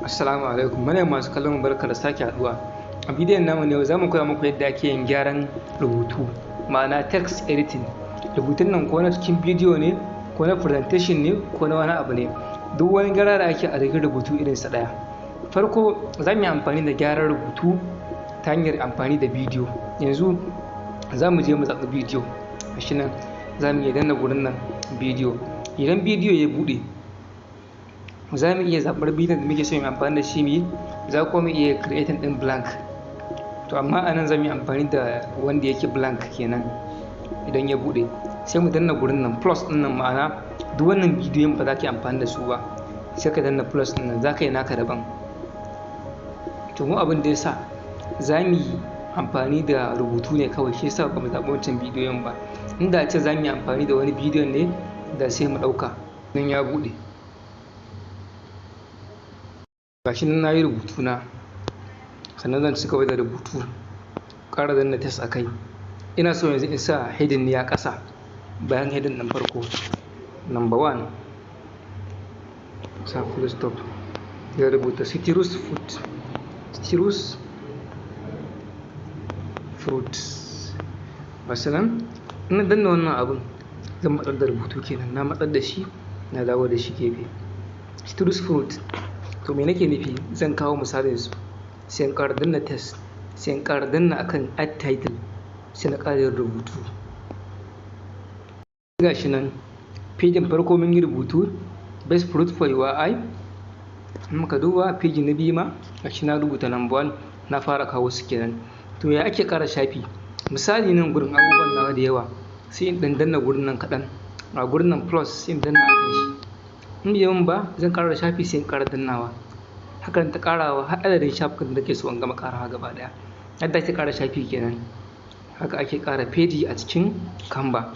Assalamu alaikum, muna masu kallon barka da sake haduwa. A bidiyon namu ne za mu koya muku yadda ake yin gyaran rubutu, ma'ana text editing. Rubutun nan ko na cikin bidiyo ne, ko na presentation ne, ko na wani abu ne. Duk wani gyara da ake a cikin rubutu irin sa ɗaya. Farko za mu yi amfani da gyaran rubutu ta hanyar amfani da bidiyo. Yanzu za mu je mu zaɓi bidiyo. Gashi nan za mu iya danna gurin nan bidiyo. Idan bidiyo ya buɗe, za mu iya zaɓar bidiyon da muke so mu amfani da shi mu yi, za kuma mu iya creating ɗin blank. To amma a nan za mu yi amfani da wanda yake blank kenan. Idan ya buɗe sai mu danna gurin nan plus ɗin nan, ma'ana duk wannan bidiyon ba za ka yi amfani da su ba, sai ka danna plus ɗin nan, za ka yi naka daban. To mu abin da ya sa za mu yi amfani da rubutu ne kawai, shi yasa ba mu zaɓi wancan bidiyon ba. Inda a ce za mu yi amfani da wani bidiyon ne, da sai mu ɗauka. Nan ya buɗe. Gashi nan na yi rubutu na, sannan zan ci gaba da rubutu, ƙara danna test a kai. Ina so yanzu in sa heading ne a ƙasa bayan heading ɗin farko. Number 1, sa full stop, ya rubuta citrus fruit, citrus fruit. Gashi nan ina danna wannan abun zan matsar da rubutu kenan, na matsar da shi na dawo da shi gefe. Citrus fruit, to me nake nufi? Zan kawo misalin su, sai in ƙara danna test, sai in ƙara danna akan add title, sai na ƙara yin rubutu. Gashi nan pejin farko mun yi rubutu best fruit for your eye. In muka duba peji na biyu ma gashi na rubuta number 1, na fara kawo su kenan. To ya ake ƙara shafi? Misali nan gurin abubuwan nawa da yawa, sai in danna gurin nan kaɗan, a gurin nan plus sai in danna akan shi. In bai min ba zan ƙara shafi sai in ƙara dannawa. Hakan ta ƙarawa har adadin shafukan da nake so in gama ƙarawa gaba ɗaya. Yadda ake ƙara shafi kenan. Haka ake ƙara peji a cikin Canva.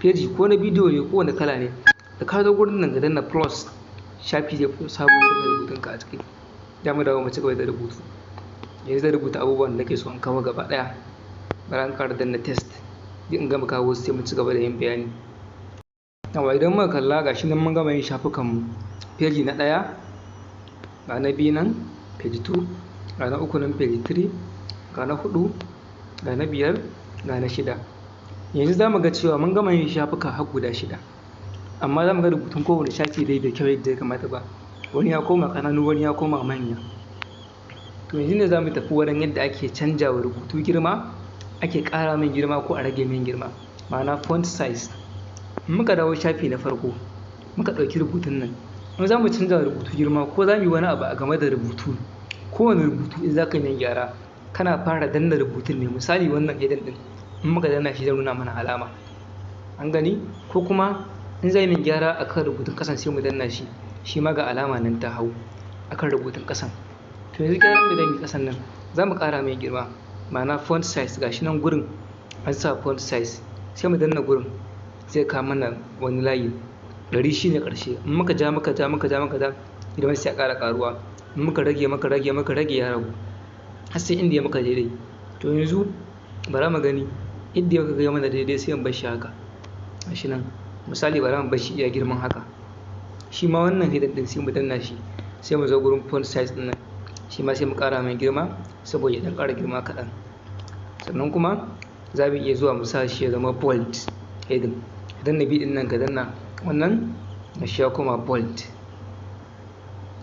Peji ko na bidiyo ne ko wani kala ne, da ka zo gurin nan ka danna plus, shafi zai fito sabo sai ka rubutun ka a ciki. Da mu dawo mu ci gaba da rubutu. Yanzu zan rubuta abubuwan da nake so in kawo gaba ɗaya. Bari an ƙara danna test, in gama kawo sai mu ci gaba da yin bayani. Yawa idan muka kalla gashi nan mun gama yin shafukanmu. Peji na 1, ga na 2 nan, page 2, ga na 3 nan, page 3, ga na 4, ga na 5, ga na 6. Yanzu za mu ga cewa mun gama yin shafuka har guda 6, amma za mu ga rubutun kowane shafi dai bai kyau yadda ya kamata ba. Wani ya koma ƙananu, wani ya koma manya. To yanzu ne za mu tafi wurin yadda ake canja wa rubutu girma, ake ƙara min girma ko a rage min girma, ma'ana font size. Muka dawo shafi na farko, muka ɗauki rubutun nan, in za mu canza rubutu girma ko za mu yi wani abu a game da rubutu, kowane rubutu in za ka yi gyara kana fara danna rubutun ne. Misali wannan heading ɗin, in muka danna shi zai nuna mana alama, an gani? Ko kuma in za mu yi gyara akan rubutun ƙasan sai mu danna shi, shi ma ga alama nan ta hau akan rubutun ƙasan. To yanzu gyaran da zan yi ƙasan nan za mu ƙara mai girma, ma'ana font size. Gashi nan gurin an sa font size, sai mu danna gurin, zai kawo mana wani layi 100 shine ƙarshe. In muka ja idan sai ya ƙara ƙaruwa, in muka rage ya ragu har sai inda ya maka daidai. To yanzu bara mu gani inda ya ga mana daidai sai mu bar shi haka. Gashi nan misali bara mu bar shi iya girman haka. Shi ma wannan heading din sai mu danna shi, sai mu zo gurin font size din nan, shi ma sai mu ƙara mai girma saboda ya ɗan ƙara girma kaɗan. Sannan kuma za mu iya zuwa mu sa shi ya zama bold heading. Idan na bi din nan ka danna wannan, na shi ya koma bold.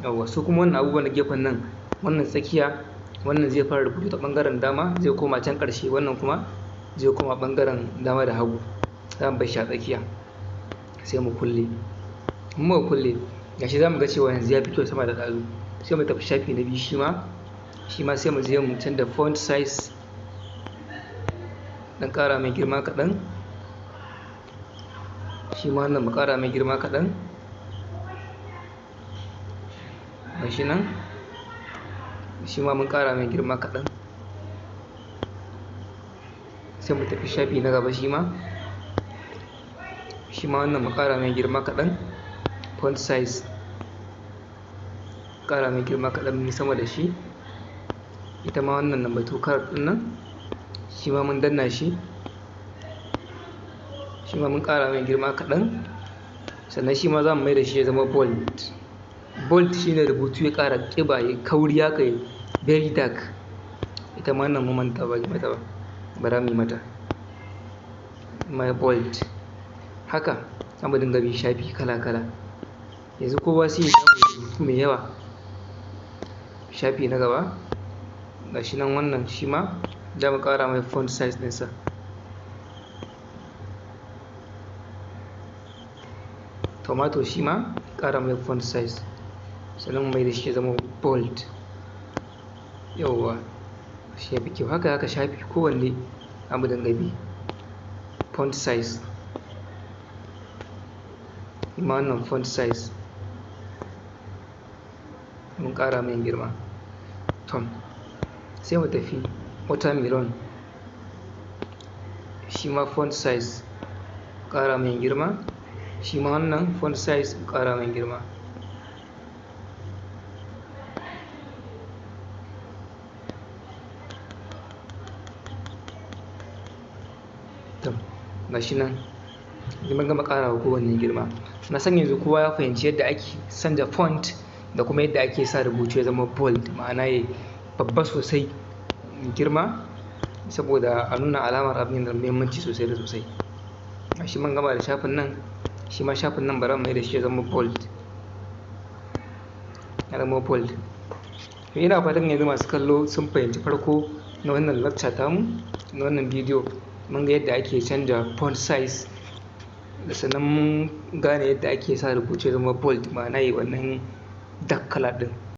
Yawwa, su kuma wannan abubuwan na gefen nan, wannan tsakiya, wannan zai fara rubutu ta ɓangaren dama zai koma can ƙarshe, wannan kuma zai koma ɓangaren dama da hagu. Za mu bar shi a tsakiya sai mu kulle. In muka kulle gashi za mu ga cewa yanzu ya fito sama da ɗazu. Sai mu tafi shafi na biyu, shi ma sai mu je mu canza font size, dan ƙara mai girma kaɗan. Shi ma wannan mu ƙara mai girma kaɗan. Gashi nan shi ma mun ƙara mai girma kaɗan. Sai mu tafi shafi na gaba, shi ma wannan mu ƙara mai girma kaɗan. Font size ƙara mai girma kaɗan, mun sama da shi. Ita ma wannan number 2 color ɗin nan, shi ma mun danna shi, shi ma mun ƙara mai girma kaɗan. Sannan shi ma za mu mai da shi ya zama bold. bold shine rubutu ya ƙara ƙiba ya kauri haka ya very dark. Ita ma wannan mu manta ba mata ba, bara mu yi mata my bold. Haka za mu dinga bin shafi kala-kala. Yanzu kowa sai ya samu rubutu mai yawa. Shafi na gaba ga shi nan, wannan shi ma za mu ƙara mai font size ɗinsa. Tomato shi ma ƙara mai font size, sannan mai da shi ya zama bold. Yawwa shi ya fi kyau. Haka shafi kowanne za mu dinga bi font size. Ima wannan font size mun ƙara mai girma. Tom sai mu tafi watermelon, shi ma font size ƙara mai girma. Shi ma wannan font size ƙara mai girma. Ga shi nan mun gama ƙara wa kowanne girma. Na san yanzu kowa ya fahimci yadda ake canza font da kuma yadda ake sa rubutu ya zama bold, ma'ana ya babba sosai girma, saboda a nuna alamar abin da muhimmanci sosai da sosai. Shi mun gama da shafin nan, shi ma shafin nan bari mu mai da shi ya zama bold. Ya zama bold. Ina fatan yanzu masu kallo sun fahimci farko na wannan lecture tamu, na wannan bidiyo. Mun ga yadda ake canja font size, sannan mun gane yadda ake sa rubutu ya zama bold, ma'ana yi wannan dark color ɗin.